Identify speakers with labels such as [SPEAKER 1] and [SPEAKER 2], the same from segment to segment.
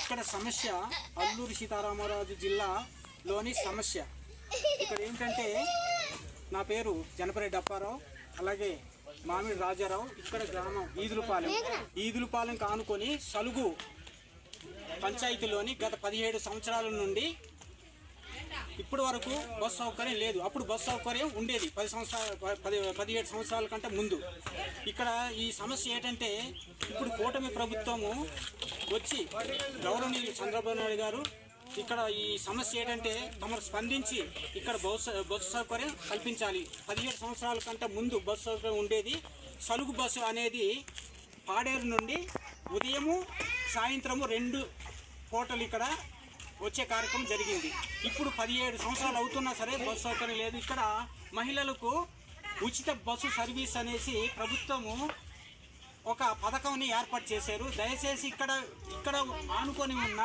[SPEAKER 1] ఇక్కడ సమస్య అల్లూరి సీతారామరాజు జిల్లాలోని సమస్య. ఇక్కడ ఏంటంటే నా పేరు జనపరెడ్డి అప్పారావు, అలాగే మామిడి రాజారావు. ఇక్కడ గ్రామం ఈదులపాలెం కానుకొని సలుగు పంచాయతీలోని గత 17 సంవత్సరాల నుండి ఇప్పటి వరకు బస్సు సౌకర్యం లేదు. అప్పుడు బస్సు సౌకర్యం ఉండేది 17 సంవత్సరాల కంటే ముందు. ఇక్కడ ఈ సమస్య ఏంటంటే ఇప్పుడు కూటమి ప్రభుత్వము వచ్చి గౌరవనీయులు చంద్రబాబు నాయుడు గారు ఇక్కడ ఈ సమస్య ఏంటంటే తమరు స్పందించి ఇక్కడ బస్సు సౌకర్యం కల్పించాలి. 17 సంవత్సరాల కంటే ముందు బస్సు సౌకర్యం ఉండేది. సలుగు బస్సు అనేది పాడేరు నుండి ఉదయము సాయంత్రము 2 పూటలు ఇక్కడ వచ్చే కార్యక్రమం జరిగింది. ఇప్పుడు 17 సంవత్సరాలు అవుతున్నా సరే బస్సు సౌకర్యం లేదు. ఇక్కడ మహిళలకు ఉచిత బస్సు సర్వీస్ అనేసి ప్రభుత్వము ఒక పథకంని ఏర్పాటు చేశారు. దయచేసి ఇక్కడ ఆనుకొని ఉన్న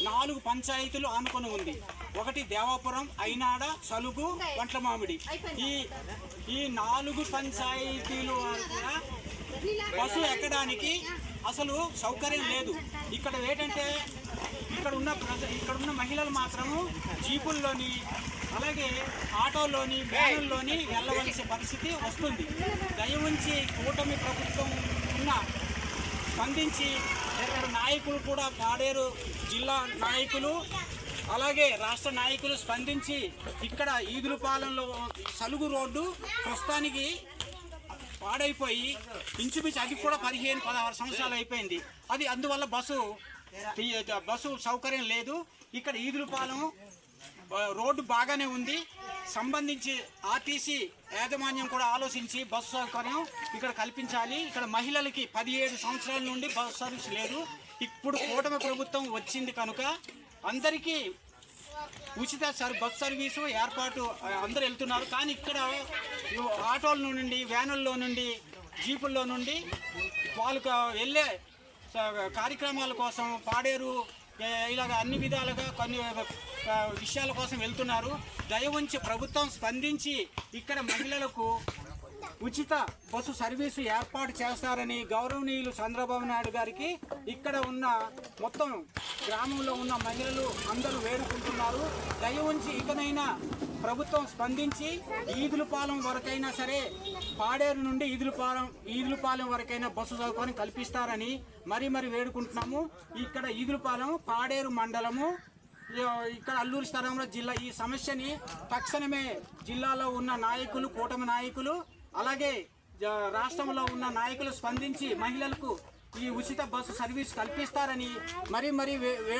[SPEAKER 1] 4 పంచాయతీలు ఆనుకొని ఉంది. ఒకటి దేవాపురం, అయినాడ, సలుగు, వంట్లమామిడి. ఈ 4 పంచాయతీలు కూడా బస్సు ఎక్కడానికి అసలు సౌకర్యం లేదు. ఇక్కడ ఏంటంటే ఇక్కడ ఉన్న మహిళలు మాత్రము జీపుల్లోని అలాగే ఆటోల్లోని వ్యానుల్లోని వెళ్ళవలసిన పరిస్థితి వస్తుంది. దయవుంచి కూటమి ప్రభుత్వం స్పందించి ఇక్కడ నాయకులు కూడా పాడేరు జిల్లా నాయకులు అలాగే రాష్ట్ర నాయకులు స్పందించి ఇక్కడ ఈదులపాలెంలో సలుగు రోడ్డు ప్రస్తుతానికి పాడైపోయి ఇంచుమించు అది కూడా 15-16 సంవత్సరాలు అయిపోయింది. అది అందువల్ల బస్సు సౌకర్యం లేదు. ఇక్కడ ఈదులపాలెం రోడ్డు బాగానే ఉంది. సంబంధించి ఆర్టీసీ యాజమాన్యం కూడా ఆలోచించి బస్సు సౌకర్యం ఇక్కడ కల్పించాలి. ఇక్కడ మహిళలకి 17 సంవత్సరాల నుండి బస్సు సర్వీస్ లేదు. ఇప్పుడు కూటమి ప్రభుత్వం వచ్చింది కనుక అందరికీ ఉచిత బస్సు సర్వీసు ఏర్పాటు అందరూ వెళ్తున్నారు. కానీ ఇక్కడ ఆటోల నుండి వ్యానుల్లో నుండి జీపుల్లో నుండి వాళ్ళకు వెళ్ళే కార్యక్రమాల కోసం పాడేరు ఇలాగ అన్ని విధాలుగా కొన్ని విషయాల కోసం వెళ్తున్నారు. దయవుంచి ప్రభుత్వం స్పందించి ఇక్కడ మహిళలకు ఉచిత బస్సు సర్వీసు ఏర్పాటు చేస్తారని గౌరవనీయులు చంద్రబాబు నాయుడు గారికి ఇక్కడ ఉన్న మొత్తం గ్రామంలో ఉన్న మహిళలు అందరూ వేడుకుంటున్నారు. దయవుంచి ఇకనైనా ప్రభుత్వం స్పందించి ఈదులపాలెం వరకైనా సరే పాడేరు నుండి ఈదులపాలెం వరకైనా బస్సు సౌకర్యం కల్పిస్తారని మరీ వేడుకుంటున్నాము. ఇక్కడ ఈదులపాలెం పాడేరు మండలము ఇక్కడ అల్లూరి సీతారామరాజు జిల్లా. ఈ సమస్యని తక్షణమే జిల్లాలో ఉన్న నాయకులు కూటమి నాయకులు అలాగే రాష్ట్రంలో ఉన్న నాయకులు స్పందించి మహిళలకు ఈ ఉచిత బస్సు సర్వీస్ కల్పిస్తారని మరీ